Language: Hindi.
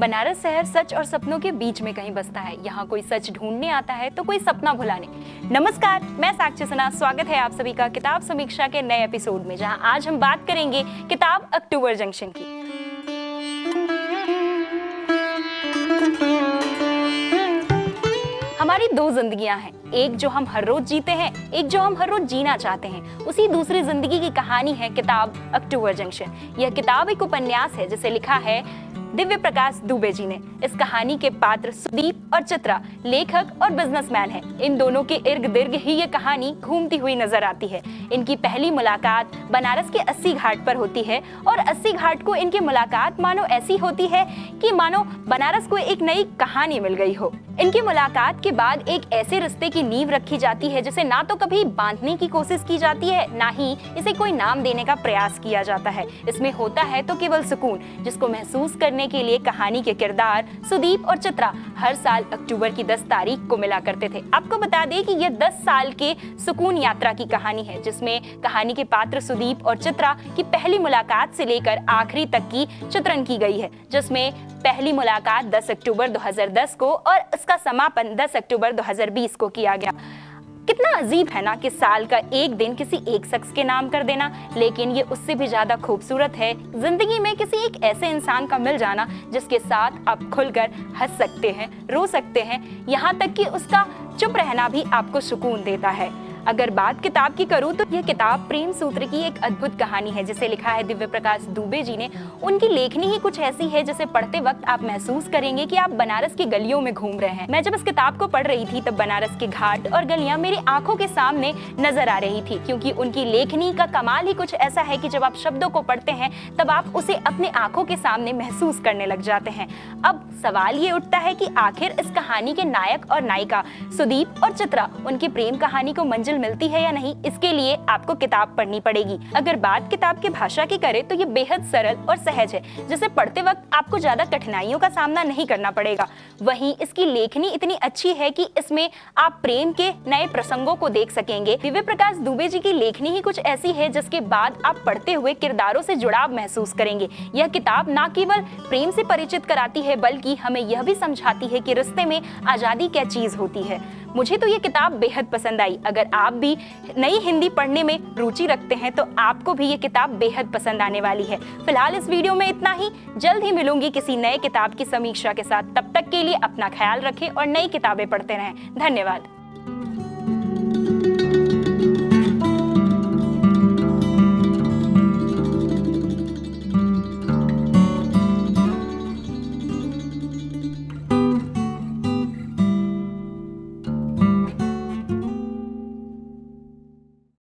बनारस शहर सच और सपनों के बीच में कहीं बसता है। यहाँ कोई सच ढूंढने आता है तो कोई सपना भुलाने। नमस्कार, मैं साक्षी सिन्हा। स्वागत है आप सभी का किताब समीक्षा के नए एपिसोड में, जहाँ आज हम बात करेंगे किताब अक्टूबर जंक्शन की। हमारी दो जिंदगियां हैं, एक जो हम हर रोज जीते हैं, एक जो हम हर रोज जीना चाहते हैं। उसी दूसरी जिंदगी की कहानी है किताब अक्टूबर जंक्शन। यह किताब एक उपन्यास है जिसे लिखा है दिव्य प्रकाश दुबे जी ने। इस कहानी के पात्र सुदीप और चित्रा लेखक और बिजनेसमैन हैं। इन दोनों के इर्द गिर्द ही ये कहानी घूमती हुई नजर आती है। इनकी पहली मुलाकात बनारस के 80 घाट पर होती है और 80 घाट को इनकी मुलाकात मानो ऐसी होती है कि मानो बनारस को एक नई कहानी मिल गई हो। इनकी मुलाकात के बाद एक ऐसे रिश्ते की नींव रखी जाती है जिसे ना तो कभी बांधने की कोशिश की जाती है, ना ही इसे कोई नाम देने का प्रयास किया जाता है। इसमें होता है तो केवल सुकून, जिसको महसूस करने के लिए कहानी के किरदार सुदीप और चित्रा हर साल अक्टूबर की 10 तारीख को मिला करते थे। आपको बता दें कि यह 10 साल के सुकून यात्रा की कहानी है, जिसमें कहानी के पात्र सुदीप और चित्रा की पहली मुलाकात से लेकर आखिरी तक की चित्रण की गई है, जिसमें पहली मुलाकात 10 अक्टूबर 2010 को और इसका समापन 10 अक्टूबर 2020 को किया गया। कितना अजीब है ना कि साल का एक दिन किसी एक शख्स के नाम कर देना, लेकिन ये उससे भी ज्यादा खूबसूरत है जिंदगी में किसी एक ऐसे इंसान का मिल जाना जिसके साथ आप खुलकर हंस सकते हैं, रो सकते हैं, यहाँ तक कि उसका चुप रहना भी आपको सुकून देता है। अगर बात किताब की करूं तो यह किताब प्रेम सूत्र की एक अद्भुत कहानी है जिसे लिखा है दिव्य प्रकाश दुबे जी ने। उनकी लेखनी ही कुछ ऐसी है जिसे पढ़ते वक्त आप महसूस करेंगे कि आप बनारस की गलियों में घूम रहे हैं। मैं जब इस किताब को पढ़ रही थी तब बनारस के घाट और गलियां मेरी आंखों के सामने नजर आ रही थी, क्योंकि उनकी लेखनी का कमाल ही कुछ ऐसा है कि जब आप शब्दों को पढ़ते हैं तब आप उसे अपने आंखों के सामने महसूस करने लग जाते हैं। अब सवाल ये उठता है कि आखिर इस कहानी के नायक और नायिका सुदीप और चित्रा, उनकी प्रेम कहानी को मंजिल मिलती है या नहीं, इसके लिए आपको किताब पढ़नी पड़ेगी। अगर बात किताब की भाषा की करें तो ये बेहद सरल और सहज है, जिसे पढ़ते वक्त आपको ज्यादा कठिनाइयों का सामना नहीं करना पड़ेगा। वहीं इसकी लेखनी इतनी अच्छी है कि इसमें आप प्रेम के नए प्रसंगों को देख सकेंगे। दिव्य प्रकाश दुबे जी की लेखनी ही कुछ ऐसी है जिसके बाद आप पढ़ते हुए किरदारों से जुड़ाव महसूस करेंगे। यह किताब न केवल प्रेम से परिचित कराती है बल्कि हमें यह भी समझाती है कि रिश्ते में आजादी क्या चीज होती है। मुझे तो ये किताब बेहद पसंद आई। अगर आप भी नई हिंदी पढ़ने में रुचि रखते हैं तो आपको भी ये किताब बेहद पसंद आने वाली है। फिलहाल इस वीडियो में इतना ही। जल्द ही मिलूंगी किसी नए किताब की समीक्षा के साथ। तब तक के लिए अपना ख्याल रखें और नई किताबें पढ़ते रहें। धन्यवाद।